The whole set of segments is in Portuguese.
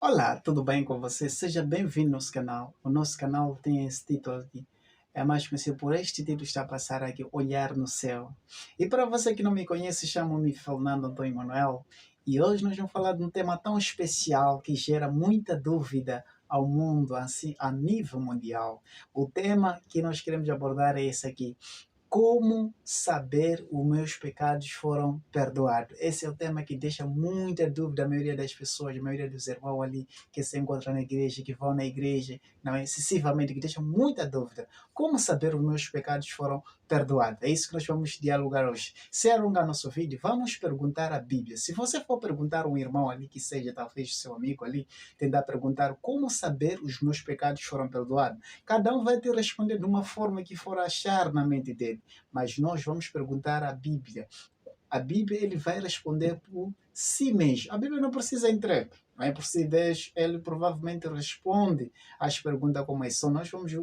Olá, tudo bem com você? Seja bem-vindo ao nosso canal. O nosso canal tem esse título aqui. É mais conhecido por este título, está a passar aqui, Olhar no Céu. E para você que não me conhece, chamo-me Fernando Antônio Manuel. E hoje nós vamos falar de um tema tão especial que gera muita dúvida ao mundo, assim, a nível mundial. O tema que nós queremos abordar é esse aqui. Como saber os meus pecados foram perdoados? Esse é o tema que deixa muita dúvida a maioria das pessoas, a maioria dos irmãos ali que se encontram na igreja, que vão na igreja, não é excessivamente, que deixa muita dúvida. Como saber os meus pecados foram perdoados? É isso que nós vamos dialogar hoje. Se alongar nosso vídeo, vamos perguntar a Bíblia. Se você for perguntar a um irmão ali, que seja talvez seu amigo ali, tentar perguntar como saber os meus pecados foram perdoados, cada um vai te responder de uma forma que for achar na mente dele. Mas nós vamos perguntar à Bíblia. A Bíblia ele vai responder por si mesmo. A Bíblia não precisa entrar. Não é por si Deus, ele provavelmente responde às perguntas como essa. Então, nós vamos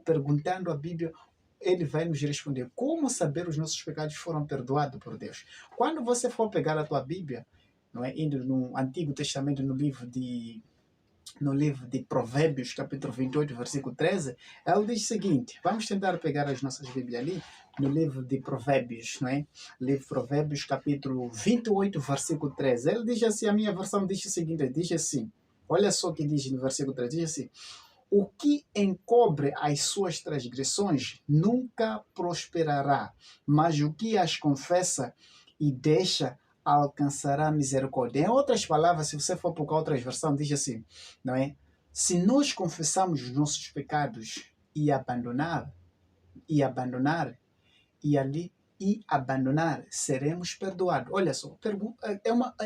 perguntando à Bíblia, ele vai nos responder. Como saber os nossos pecados foram perdoados por Deus? Quando você for pegar a tua Bíblia, não é, indo no Antigo Testamento, no livro de Provérbios, capítulo 28, versículo 13, ela diz o seguinte, vamos tentar pegar as nossas Bíblias ali, no livro de Provérbios, não é? Livro de Provérbios, capítulo 28, versículo 13. Ele diz assim, a minha versão diz o seguinte, diz assim, olha só o que diz no versículo 13, diz assim, o que encobre as suas transgressões nunca prosperará, mas o que as confessa e deixa alcançará misericórdia. Em outras palavras, se você for por outras versões, diz assim, não é? Se nós confessamos os nossos pecados e abandonar, e ali abandonar, seremos perdoados. Olha só,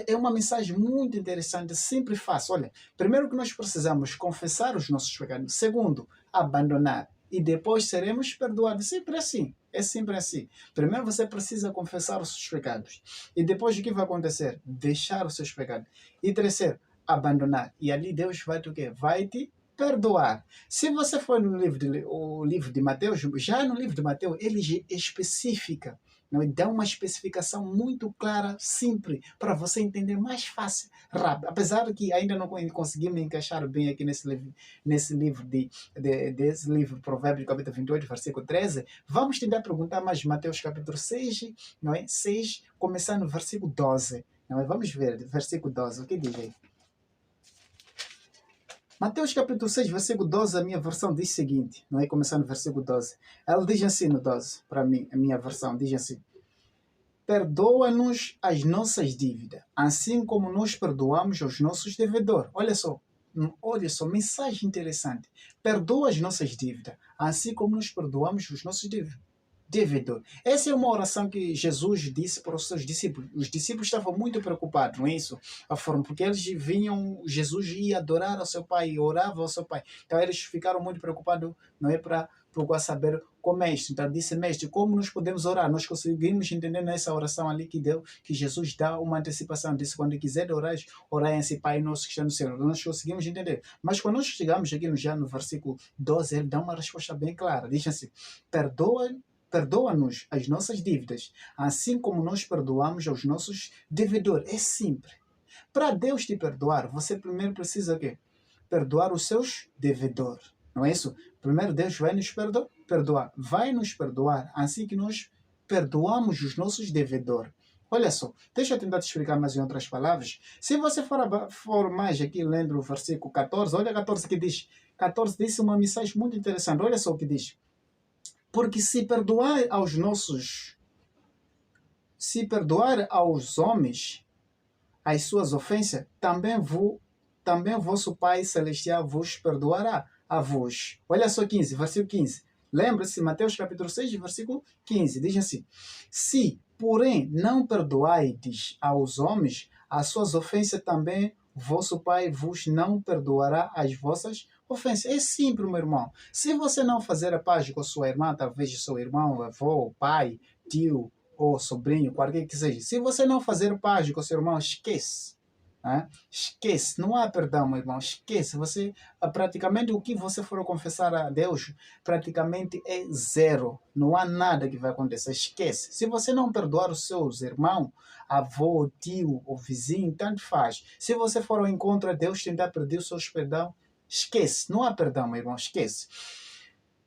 é uma mensagem muito interessante, simples e fácil. Olha, primeiro que nós precisamos confessar os nossos pecados. Segundo, abandonar. E depois seremos perdoados. Sempre assim. É sempre assim. Primeiro você precisa confessar os seus pecados. E depois o que vai acontecer? Deixar os seus pecados. E terceiro, abandonar. E ali Deus vai te o quê? Vai te perdoar. Se você for no livro de Mateus, já no livro de Mateus, ele especifica, não é? Dá uma especificação muito clara, simples, para você entender mais fácil, rápido. Apesar de que ainda não consegui me encaixar bem aqui nesse livro desse livro, Provérbios, capítulo 28, versículo 13, vamos tentar perguntar mais Mateus, capítulo 6, não é? 6, começando no versículo 12. Não é? Vamos ver, versículo 12, o que diz aí? Mateus capítulo 6, versículo 12, a minha versão diz o seguinte, não é? Começando no versículo 12. Ela diz assim no 12, para mim, a minha versão diz assim, perdoa-nos as nossas dívidas, assim como nós perdoamos aos nossos devedores. Olha só, mensagem interessante. Perdoa as nossas dívidas, assim como nós perdoamos os nossos devedor. Essa é uma oração que Jesus disse para os seus discípulos. Os discípulos estavam muito preocupados, não é isso? A forma, porque eles vinham, Jesus ia adorar ao seu Pai, orava ao seu Pai. Então eles ficaram muito preocupados, não é, para procurar saber como é isto. Então disse, mestre, como nós podemos orar? Nós conseguimos entender nessa oração ali que Jesus dá uma antecipação. Disse, quando quiser orar, orar em si, Pai nosso que está no céu. Nós conseguimos entender. Mas quando nós chegamos aqui já no versículo 12, ele dá uma resposta bem clara. Diz assim, perdoa-nos as nossas dívidas, assim como nós perdoamos aos nossos devedores. É simples. Para Deus te perdoar, você primeiro precisa o quê? Perdoar os seus devedores. Não é isso? Primeiro Deus vai nos perdoar. Vai nos perdoar assim que nós perdoamos os nossos devedores. Olha só, deixa eu tentar te explicar mais em outras palavras. Se você for mais aqui lendo o versículo 14, olha 14 que diz. 14 diz uma mensagem muito interessante. Olha só o que diz. Porque se perdoar aos homens as suas ofensas, também vosso Pai Celestial vos perdoará a vós. Olha só 15, versículo 15. Lembra-se, Mateus capítulo 6, versículo 15. Diz assim, se, porém, não perdoaides aos homens as suas ofensas, também vosso Pai vos não perdoará as vossas ofensas. É simples, meu irmão. Se você não fazer a paz com a sua irmã, talvez seu irmão, avô, pai, tio ou sobrinho, qualquer que seja. Se você não fazer paz com seu irmão, esquece. Esquece, não há perdão, meu irmão, esquece. Você, praticamente o que você for confessar a Deus, praticamente é zero. Não há nada que vai acontecer, esquece. Se você não perdoar os seus irmãos, avô, tio ou vizinho, tanto faz. Se você for ao encontro a Deus tentar pedir os seus perdão, esquece, não há perdão, meu irmão, esquece.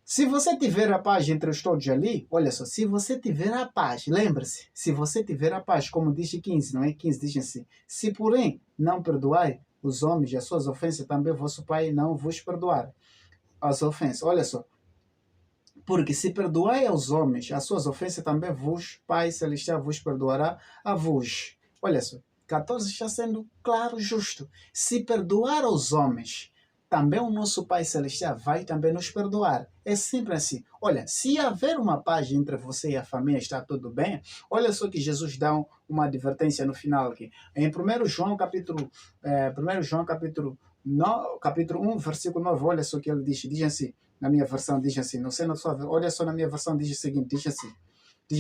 Se você tiver a paz entre os todos ali, olha só, se você tiver a paz, lembre-se, se você tiver a paz, como diz 15, não é? 15 diz assim, se porém não perdoai os homens e as suas ofensas, também vosso Pai não vos perdoar as ofensas. Olha só, porque se perdoai aos homens as suas ofensas, também vos, Pai Celestial, vos perdoará a vos. Olha só, 14 está sendo claro, justo. Se perdoar aos homens, também o nosso Pai Celestial vai também nos perdoar. É sempre assim. Olha, se haver uma paz entre você e a família, está tudo bem. Olha só que Jesus dá uma advertência no final aqui. Em 1 João capítulo 1, versículo 9, olha só que ele diz assim, na minha versão diz assim, não sei na sua, olha só na minha versão diz o seguinte, diz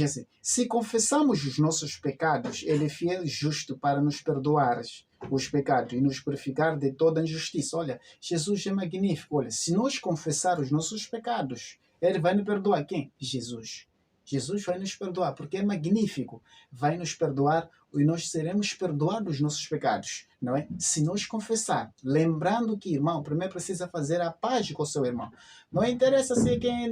assim, se confessamos os nossos pecados, ele é fiel e justo para nos perdoar os pecados e nos purificar de toda injustiça. Olha, Jesus é magnífico. Olha, se nós confessar os nossos pecados, ele vai nos perdoar. Quem? Jesus. Jesus vai nos perdoar, porque é magnífico. Vai nos perdoar e nós seremos perdoados os nossos pecados, não é? Se nós confessar, lembrando que, irmão, primeiro precisa fazer a paz com o seu irmão. Não interessa se quem,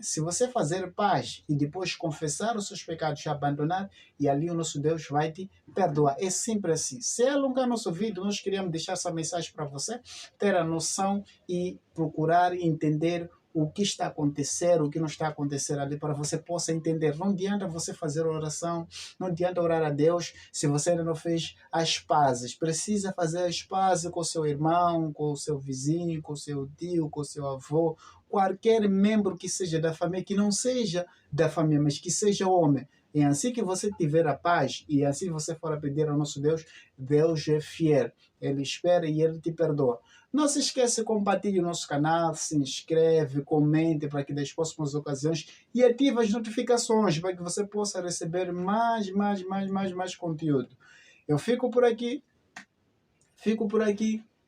se você fazer paz e depois confessar os seus pecados e abandonar, e ali o nosso Deus vai te perdoar. É sempre assim. Se alongar nosso vídeo, nós queríamos deixar essa mensagem para você, ter a noção e procurar entender o que está acontecendo, o que não está acontecendo ali, para você possa entender. Não adianta você fazer oração, não adianta orar a Deus se você ainda não fez as pazes. Precisa fazer as pazes com o seu irmão, com o seu vizinho, com o seu tio, com o seu avô, qualquer membro que seja da família, que não seja da família, mas que seja homem. E assim que você tiver a paz, e assim você for a pedir ao nosso Deus, Deus é fiel. Ele espera e Ele te perdoa. Não se esqueça, compartilhe o nosso canal, se inscreve, comente para que das próximas ocasiões e ative as notificações para que você possa receber mais conteúdo. Eu fico por aqui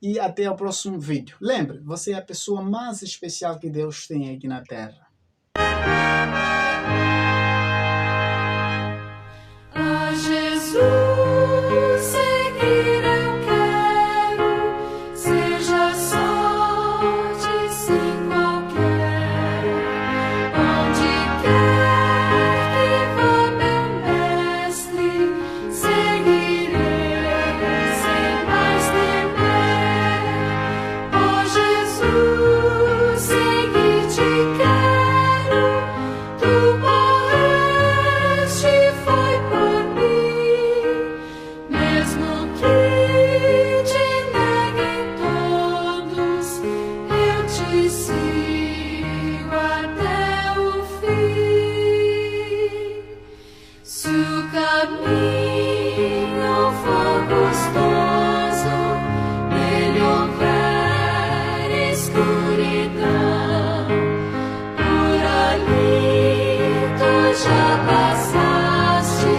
e até o próximo vídeo. Lembre, você é a pessoa mais especial que Deus tem aqui na Terra. A Jesus seguir eu quero, seja sorte sim qualquer, onde quer que vá meu mestre, seguirei sem mais temer. Ó Jesus, seguir-te quero, tu morreste foi por mim, mesmo que te neguem todos, eu te sigo até o fim. Se o caminho for gostoso, nele houver escuridão, por ali tu já passaste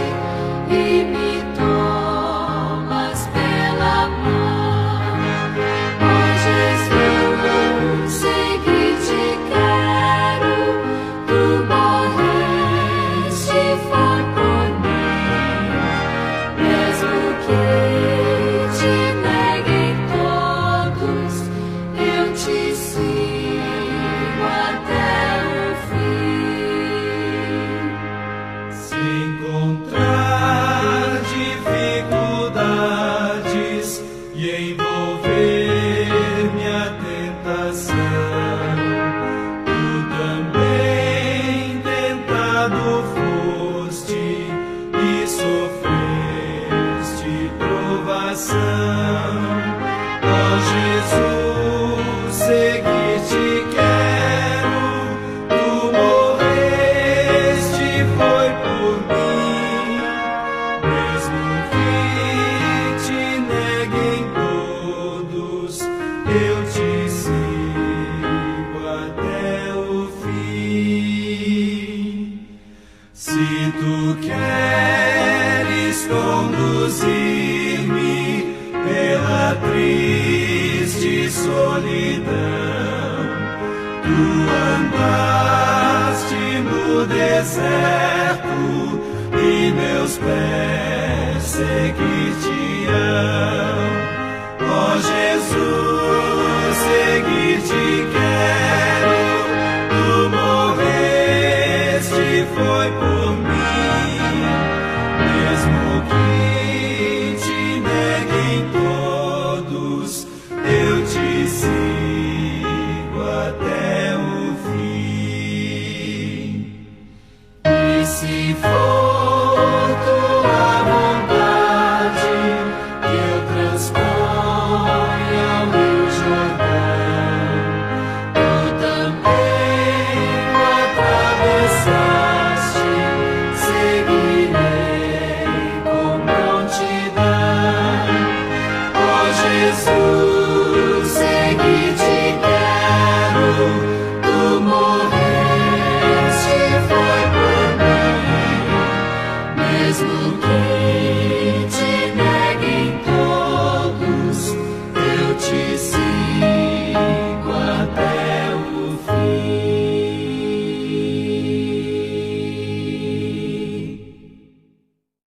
e me tomas pela mão. Ó Jesus, seguir-te quero, tu morreste foi por mim, mesmo que te neguem todos, eu te sigo até o fim. Se encontrar dificuldades e envolver-me a tentação, tu também tentado foste e sofreste provação. Ó Jesus, seguir-te quero, tu morreste foi por mim, mesmo que te neguem todos, eu te sigo até o fim. Se tu queres conduzir-me de solidão. Tu andaste no deserto e meus pés seguiram.